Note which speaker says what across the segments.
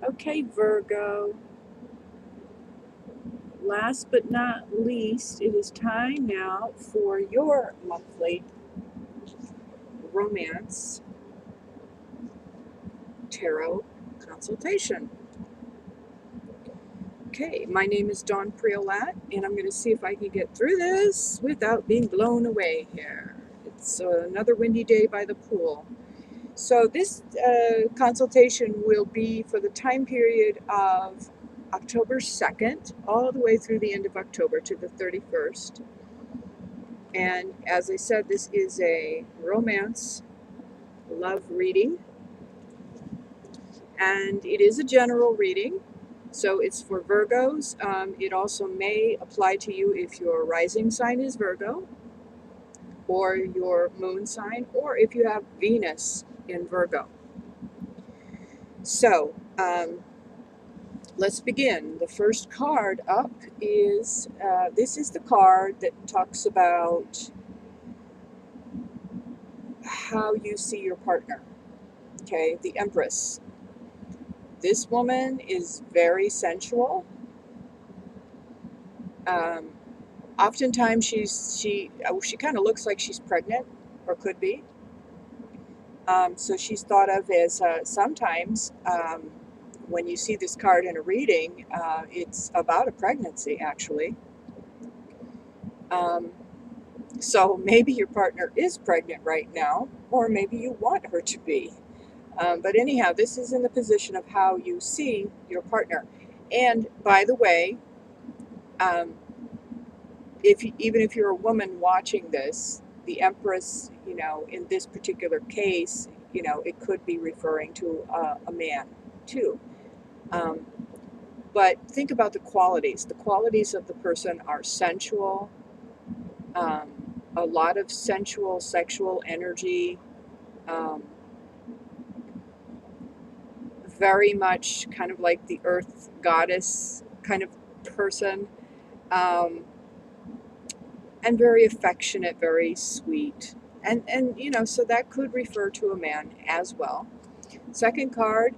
Speaker 1: Okay, Virgo. Last but not least, it is time now for your monthly romance tarot consultation. Okay, my name is Dawn Priolat, and I'm going to see if I can get through this without being blown away here. It's another windy day by the pool. So this consultation will be for the time period of October 2nd all the way through the end of October to the 31st. And as I said, this is a romance love reading, and it is a general reading. So it's for Virgos. It also may apply to you if your rising sign is Virgo, or your moon sign, or if you have Venus in Virgo. So let's begin. The first card up is, this is the card that talks about how you see your partner. Okay, the Empress. This woman is very sensual. Oftentimes she kind of looks like she's pregnant, or could be. So she's thought of as sometimes when you see this card in a reading, it's about a pregnancy, actually. So maybe your partner is pregnant right now, or maybe you want her to be. But anyhow, this is in the position of how you see your partner. And by the way, even if you're a woman watching this, the Empress, in this particular case, it could be referring to a man too. But think about the qualities. The qualities of the person are sensual, a lot of sensual, sexual energy, very much kind of like the earth goddess kind of person, and very affectionate, very sweet. And so that could refer to a man as well. Second card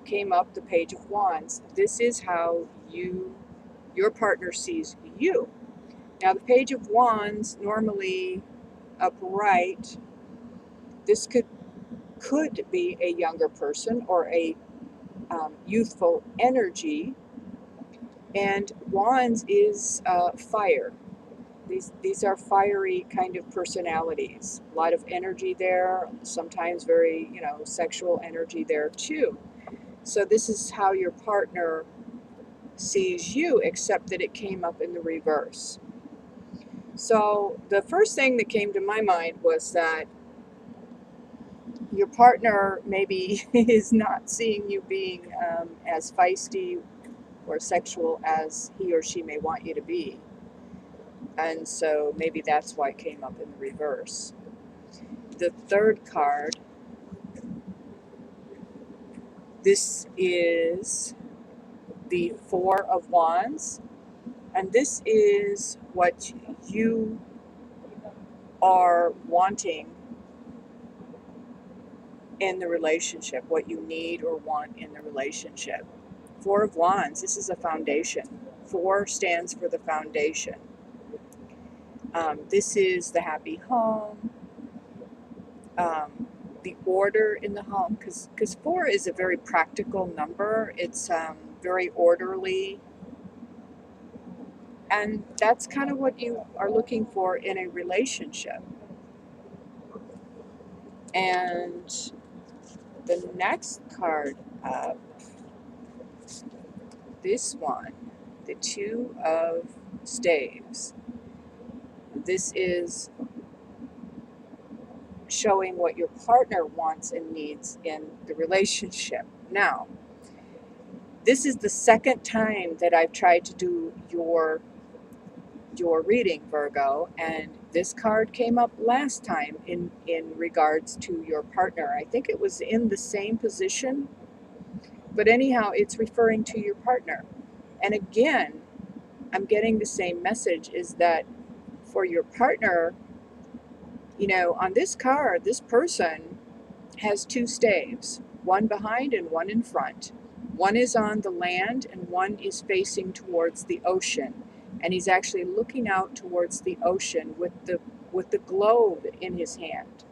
Speaker 1: came up, the Page of Wands. This is how your partner sees you. Now, the Page of Wands, normally upright, this could be a younger person or a youthful energy. And Wands is fire. These are fiery kind of personalities. A lot of energy there, sometimes very, sexual energy there too. So this is how your partner sees you, except that it came up in the reverse. So the first thing that came to my mind was that your partner maybe is not seeing you being as feisty or sexual as he or she may want you to be. And so maybe that's why it came up in the reverse. The third card, this is the Four of Wands, and this is what you are wanting in the relationship, what you need or want in the relationship. Four of Wands, this is a foundation. Four stands for the foundation. This is the happy home, the order in the home, because four is a very practical number. It's very orderly, and that's kind of what you are looking for in a relationship. And the next card up, this one, the Two of Staves. This is showing what your partner wants and needs in the relationship. Now, this is the second time that I've tried to do your reading, Virgo, and this card came up last time in regards to your partner. I think it was in the same position, but anyhow, it's referring to your partner. And again, I'm getting the same message, is that for your partner, on this card, this person has two staves, one behind and one in front. One is on the land and one is facing towards the ocean. And he's actually looking out towards the ocean with the globe in his hand.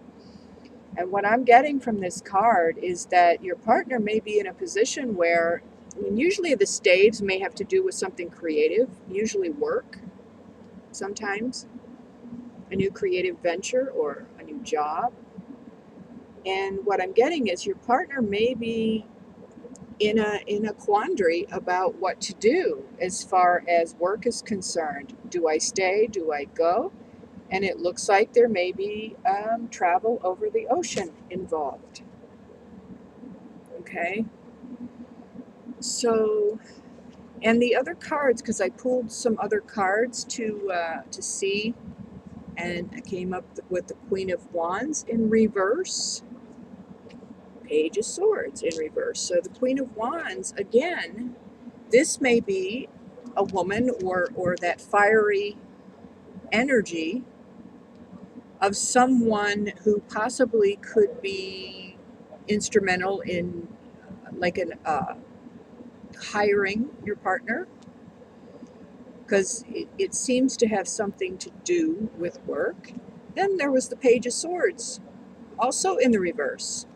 Speaker 1: And what I'm getting from this card is that your partner may be in a position where, I mean, usually the staves may have to do with something creative, usually work, sometimes a new creative venture or a new job. And what I'm getting is your partner may be in a quandary about what to do as far as work is concerned. Do I stay? Do I go? And it looks like there may be travel over the ocean involved. Okay. So, and the other cards, because I pulled some other cards to see, and I came up with the Queen of Wands in reverse, Page of Swords in reverse. So the Queen of Wands, again, this may be a woman or that fiery energy of someone who possibly could be instrumental in like hiring your partner, because it seems to have something to do with work. Then there was the Page of Swords, also in the reverse.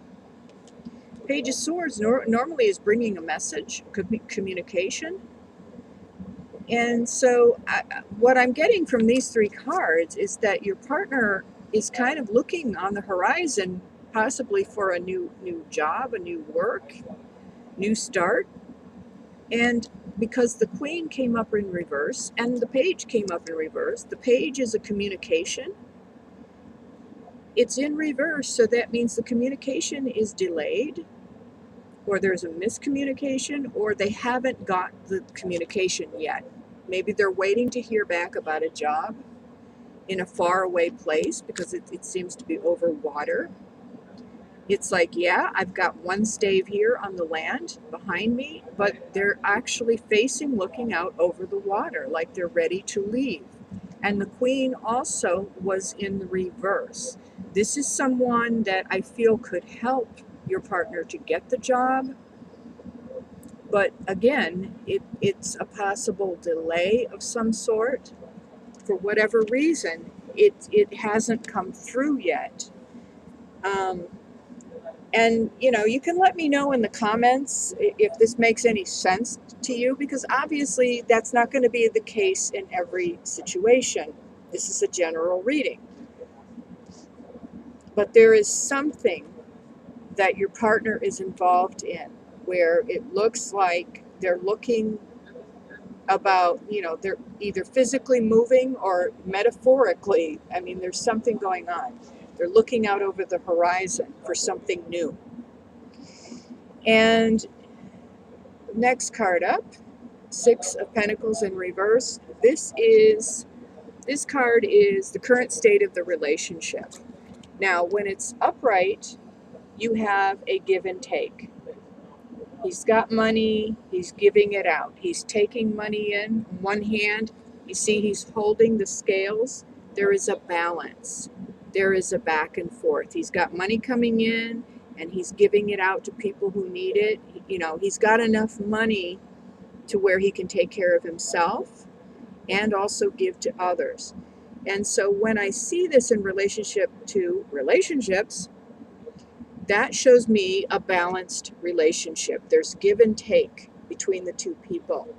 Speaker 1: Page of Swords normally is bringing a message, communication. And so what I'm getting from these three cards is that your partner is kind of looking on the horizon, possibly for a new job, a new work, new start. And because the Queen came up in reverse and the Page came up in reverse, the Page is a communication. It's in reverse, so that means the communication is delayed, or there's a miscommunication, or they haven't got the communication yet. Maybe they're waiting to hear back about a job in a faraway place because it seems to be over water. It's like, yeah, I've got one stave here on the land behind me, but they're actually facing, looking out over the water, like they're ready to leave. And the Queen also was in the reverse. This is someone that I feel could help your partner to get the job. But again, it's a possible delay of some sort. For whatever reason, it hasn't come through yet. And, you can let me know in the comments if this makes any sense to you, because obviously that's not going to be the case in every situation. This is a general reading. But there is something that your partner is involved in where it looks like they're looking about, they're either physically moving or metaphorically. I mean, there's something going on. They're looking out over the horizon for something new. And next card up, Six of Pentacles in reverse. This card is the current state of the relationship. Now, when it's upright, you have a give and take. He's got money, he's giving it out. He's taking money in one hand. You see he's holding the scales. There is a balance. There is a back and forth. He's got money coming in and he's giving it out to people who need it. He's got enough money to where he can take care of himself and also give to others. And so when I see this in relationship to relationships, that shows me a balanced relationship. There's give and take between the two people.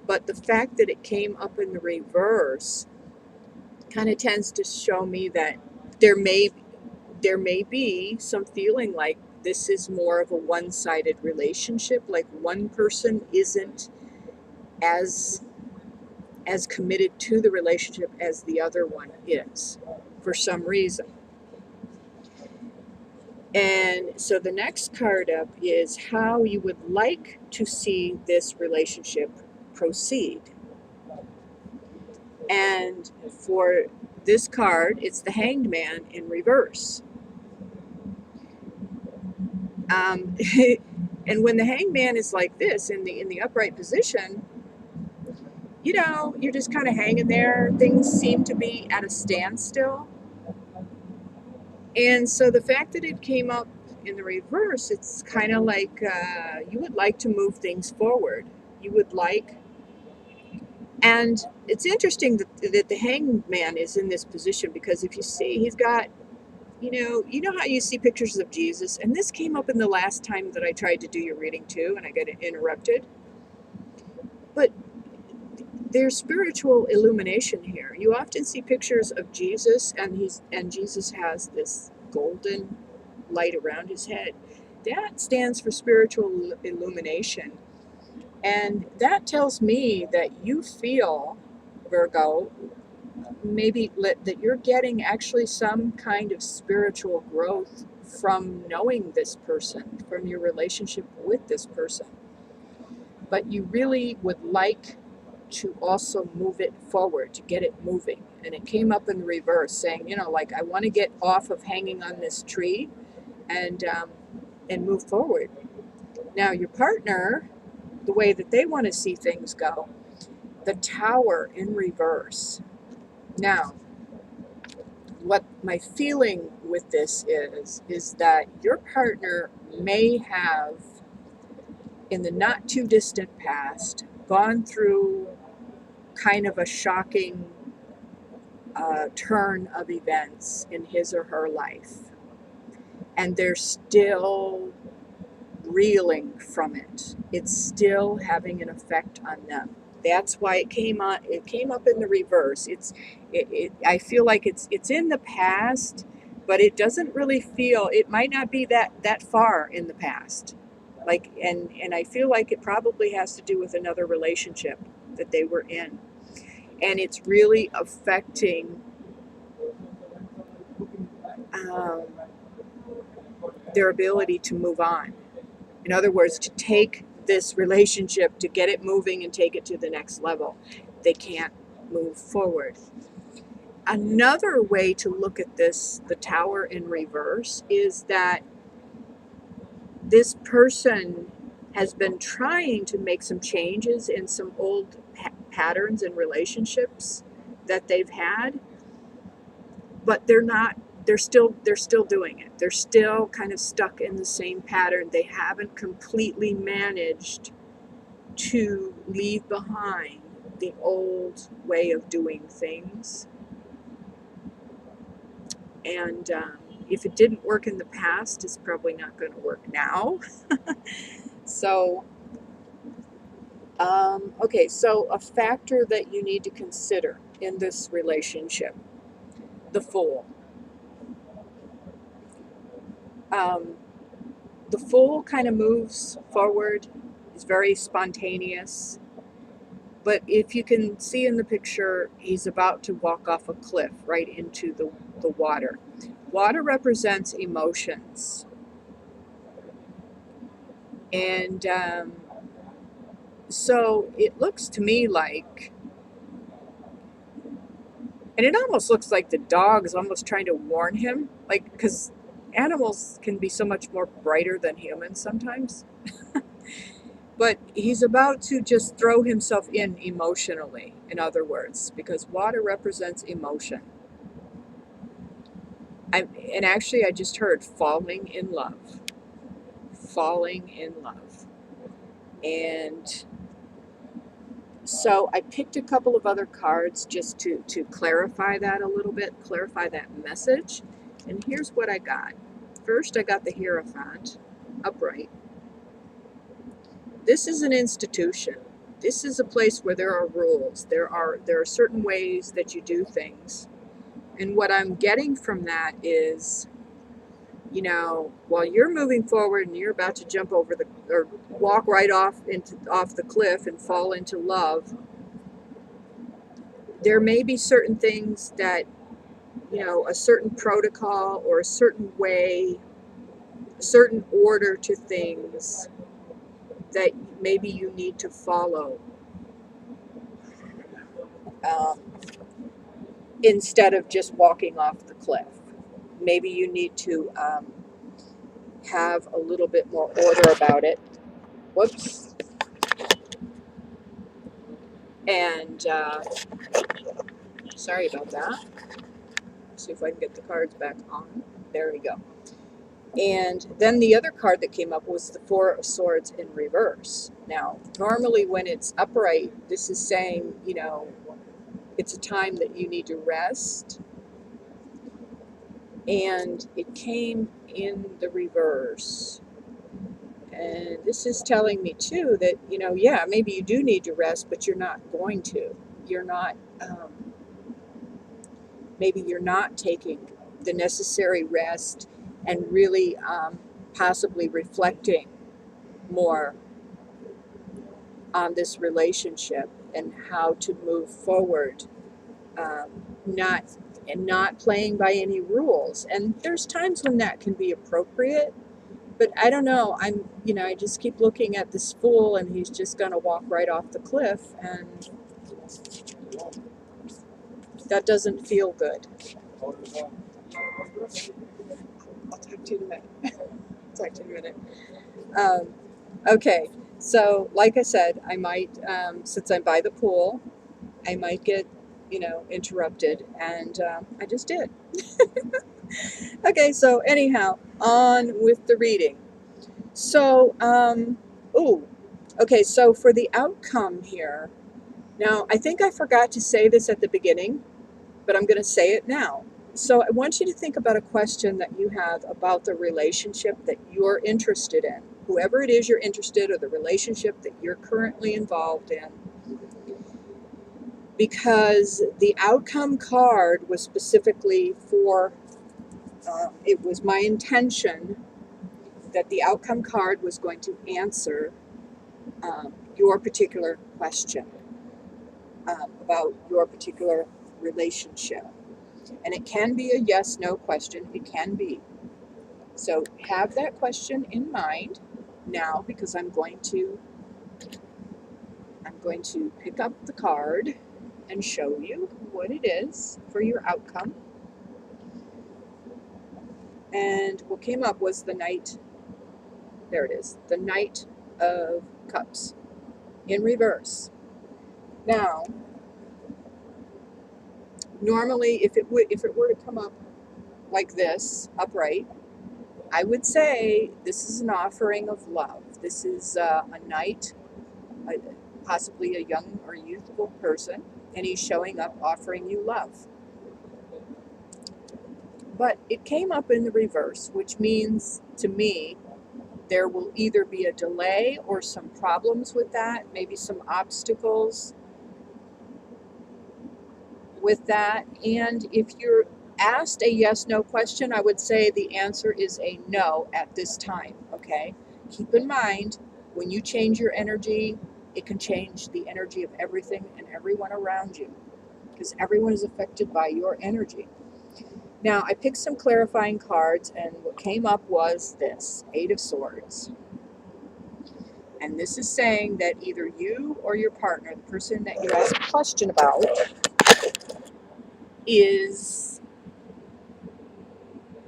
Speaker 1: But the fact that it came up in the reverse kind of tends to show me that there may be some feeling like this is more of a one-sided relationship, like one person isn't as committed to the relationship as the other one is for some reason. And so the next card up is how you would like to see this relationship proceed. And for this card, it's the Hanged Man in reverse. And when the Hanged Man is like this in the upright position, you're just kind of hanging there. Things seem to be at a standstill. And so the fact that it came up in the reverse, it's kind of like you would like to move things forward. You would like, and it's interesting that the hangman is in this position, because if you see, he's got, you know how you see pictures of Jesus, and this came up in the last time that I tried to do your reading too, and I got interrupted. But there's spiritual illumination here. You often see pictures of Jesus, and Jesus has this golden light around his head. That stands for spiritual illumination. And that tells me that you feel, Virgo, maybe that you're getting actually some kind of spiritual growth from knowing this person, from your relationship with this person. But you really would like to also move it forward, to get it moving. And it came up in the reverse, saying, like, I want to get off of hanging on this tree and move forward. Now, your partner, the way that they want to see things go, the Tower in reverse. Now, what my feeling with this is that your partner may have, in the not too distant past, gone through kind of a shocking turn of events in his or her life, and they're still reeling from it. It's still having an effect on them. That's why it came up in the reverse. I feel like it's in the past, but it doesn't really feel, it might not be that far in the past. Like, and I feel like it probably has to do with another relationship that they were in. And it's really affecting their ability to move on. In other words, to take this relationship, to get it moving and take it to the next level. They can't move forward. Another way to look at this, the Tower in reverse, is that this person has been trying to make some changes in some old patterns and relationships that they've had, but they're still doing it. They're still kind of stuck in the same pattern. They haven't completely managed to leave behind the old way of doing things. And if it didn't work in the past, it's probably not going to work now. So, okay, so a factor that you need to consider in this relationship, the Fool. The Fool kind of moves forward, is very spontaneous, but if you can see in the picture, he's about to walk off a cliff right into the water. Water represents emotions. And so it looks to me like, and it almost looks like the dog is almost trying to warn him, like, because animals can be so much more brighter than humans sometimes. But he's about to just throw himself in emotionally, in other words, because water represents emotion. And actually, I just heard falling in love. Falling in love. And so I picked a couple of other cards just to clarify that a little bit, clarify that message. And here's what I got. First, I got the Hierophant, upright. This is an institution. This is a place where there are rules. There are certain ways that you do things. And what I'm getting from that is, while you're moving forward and you're about to jump over or walk right off the cliff and fall into love, there may be certain things that, a certain protocol or a certain way, a certain order to things that maybe you need to follow instead of just walking off the cliff. Maybe you need to have a little bit more order about it. Whoops. And sorry about that. See if I can get the cards back on. There we go. And then the other card that came up was the Four of Swords in reverse. Now, normally when it's upright, this is saying, it's a time that you need to rest. And it came in the reverse. And this is telling me too that, yeah, maybe you do need to rest, but you're not going to. You're not, maybe you're not taking the necessary rest and really possibly reflecting more on this relationship and how to move forward, not playing by any rules. And there's times when that can be appropriate, but I don't know. I just keep looking at this fool, and he's just going to walk right off the cliff, and that doesn't feel good. I'll talk to you in a minute. Talk to you in a minute. Okay, so like I said, I might, since I'm by the pool, I might get, interrupted, and I just did. Okay, so anyhow, on with the reading. So, okay, so for the outcome here, now I think I forgot to say this at the beginning, but I'm going to say it now. So I want you to think about a question that you have about the relationship that you're interested in, whoever it is you're interested, or the relationship that you're currently involved in. Because the outcome card was specifically for, it was my intention that the outcome card was going to answer your particular question about your particular relationship. And it can be a yes/no question. It can be. So have that question in mind now, because I'm going to pick up the card and show you what it is for your outcome. And what came up was the Knight. There it is, the Knight of Cups in reverse. Now, normally, if it were to come up like this, upright, I would say this is an offering of love. This is a knight, possibly a young or youthful person, and he's showing up offering you love. But it came up in the reverse, which means to me there will either be a delay or some problems with that, maybe some obstacles with that. And if you're asked a yes/no question, I would say the answer is a no at this time, okay? Keep in mind, when you change your energy, it can change the energy of everything and everyone around you, because everyone is affected by your energy. Now, I picked some clarifying cards, and what came up was this, Eight of Swords. And this is saying that either you or your partner, the person that you asked a question about, is,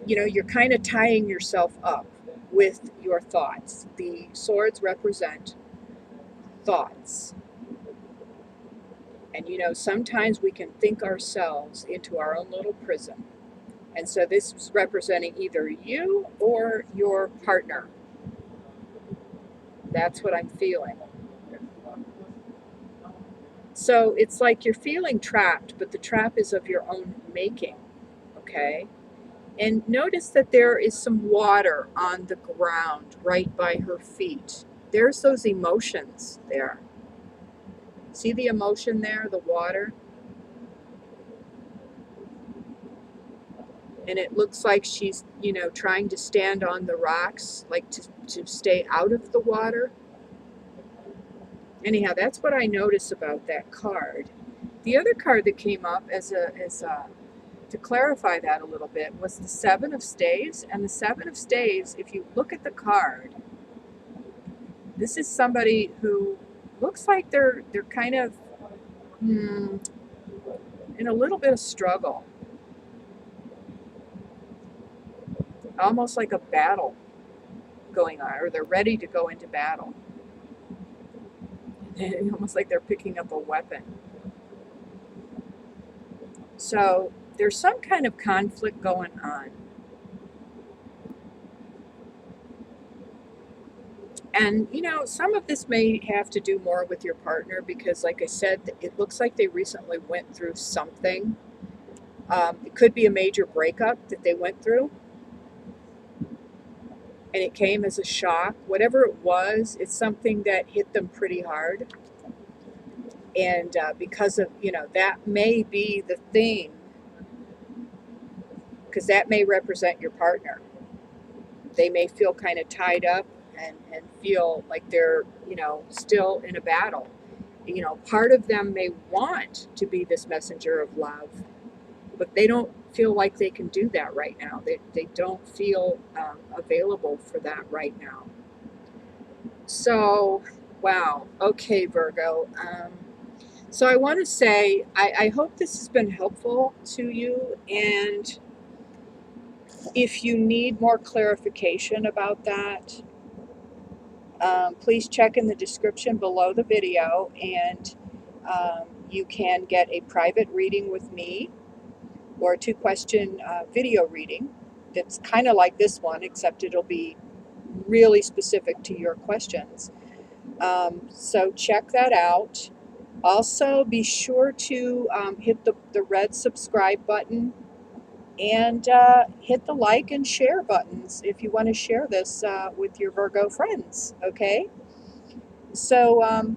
Speaker 1: you're kind of tying yourself up with your thoughts. The swords represent thoughts. And, sometimes we can think ourselves into our own little prison. And so this is representing either you or your partner. That's what I'm feeling. So it's like you're feeling trapped, but the trap is of your own making, okay? And notice that there is some water on the ground right by her feet. There's those emotions there. See the emotion there, the water? And it looks like she's, trying to stand on the rocks, like to stay out of the water. Anyhow, that's what I notice about that card. The other card that came up to clarify that a little bit was the Seven of Staves. And the Seven of Staves, if you look at the card, this is somebody who looks like they're kind of in a little bit of struggle. Almost like a battle going on, or they're ready to go into battle. Almost like they're picking up a weapon. So there's some kind of conflict going on. And, you know, some of this may have to do more with your partner because, like I said, it looks like they recently went through something. It could be a major breakup that they went through and it came as a shock. Whatever it was, it's something that hit them pretty hard. And because of, you know, that may be the thing, because that may represent your partner. They may feel kind of tied up and feel like they're, you know, still in a battle. You know, part of them may want to be this messenger of love, but they don't feel like they can do that right now. They don't feel available for that right now. So, wow. Okay, Virgo. So I want to say, I hope this has been helpful to you. And if you need more clarification about that, please check in the description below the video and you can get a private reading with me or a 2-question video reading that's kind of like this one, except it'll be really specific to your questions. So check that out. Also, be sure to hit the red subscribe button and hit the like and share buttons if you want to share this with your Virgo friends, okay? So,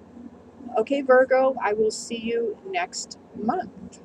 Speaker 1: okay, Virgo, I will see you next month.